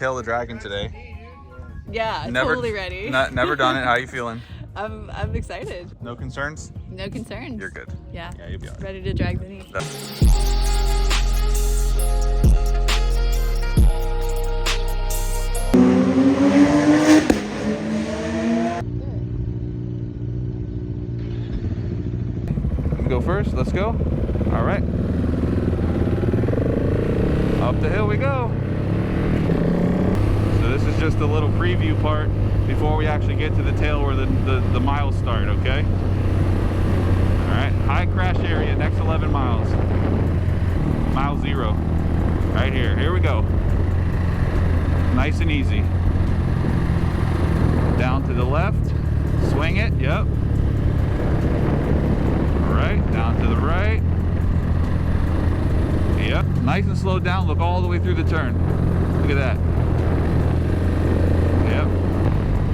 tail the dragon today. Yeah, totally ready. Never done it. How you feeling? I'm excited. No concerns? No concerns. You're good. Yeah. Yeah, you'll be all right. Ready to drag the knee. Go first. Let's go. All right. Up the hill we go. So this is just a little preview part before we actually get to the tail where the miles start, okay? All right, high crash area, next 11 miles. Mile 0, right here. Here we go. Nice and easy. Down to the left, swing it, yep. All right, down to the right. Yep, nice and slowed down, look all the way through the turn. Look at that. Yep.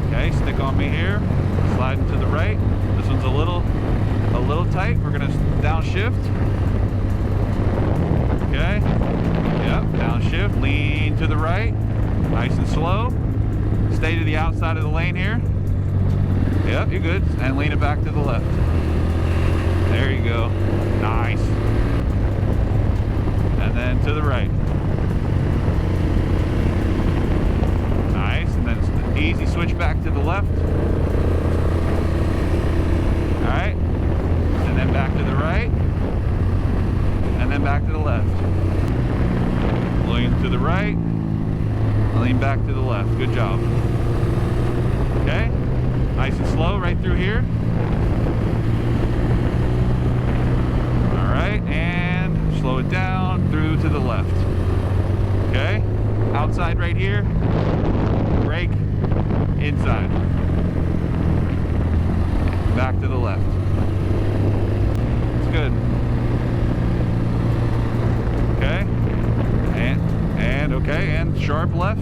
Okay, stick on me here. Sliding to the right. This one's a little tight. We're gonna downshift. Okay. Yep, downshift. Lean to the right. Nice and slow. Stay to the outside of the lane here. Yep, you're good. And lean it back to the left. There you go. Nice. And then to the right. Nice, and then easy switch back to the left. All right, and then back to the right, and then back to the left. Lean to the right, lean back to the left. Good job. Okay, nice and slow right through here. All right, and slow it down through to the left. Okay, outside right here, brake, inside. Back to the left. It's good. Okay, and okay, and sharp left.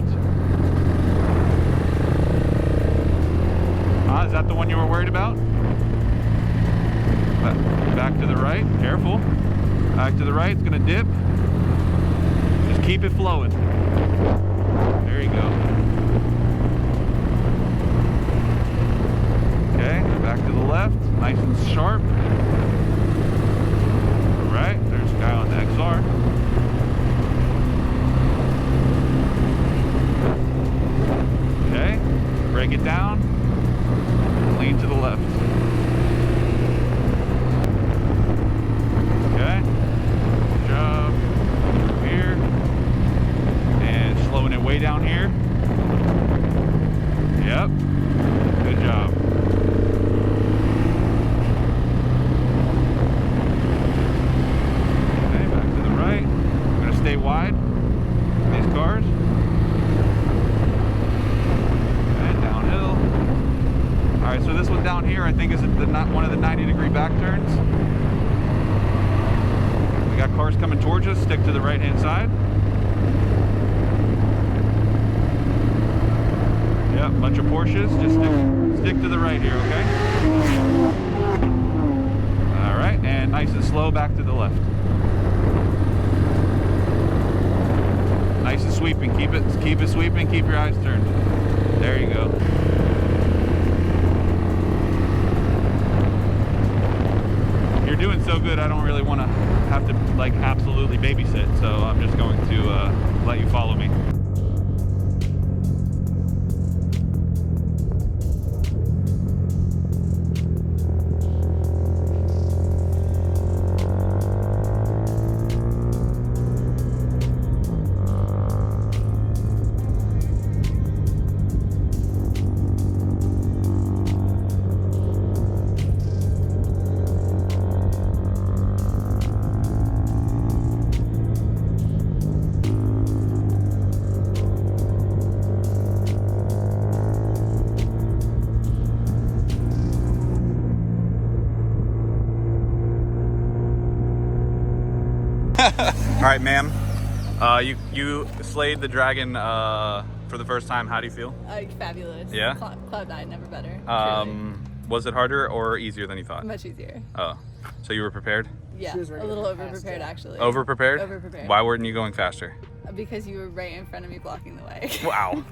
Is that the one you were worried about? Back to the right, careful. Back to the right, it's gonna dip. Just keep it flowing. There you go. Okay, back to the left, nice and sharp. All right, there's a guy on the XR. Okay, break it down, lean to the left. Okay, good job. Here, and slowing it way down here. Yep, good job. Okay, back to the right. I'm gonna stay wide, these cars. And downhill. All right, so this one down here, I think is one of the 90-degree back turns. We got cars coming towards us, stick to the right-hand side. Yep, bunch of Porsches, just stick to the right here, okay? All right, and nice and slow back to the left. Nice and sweeping, keep it sweeping, keep your eyes turned. There you go. You're doing so good, I don't really want to have to like absolutely babysit, so I'm just going to let you follow me. All right, ma'am. You slayed the dragon for the first time. How do you feel? Fabulous. Yeah? Cloud 9, never better. Was it harder or easier than you thought? Much easier. Oh, so you were prepared? Yeah, a little over-prepared actually. Over-prepared? Over-prepared. Why weren't you going faster? Because you were right in front of me blocking the way. Wow.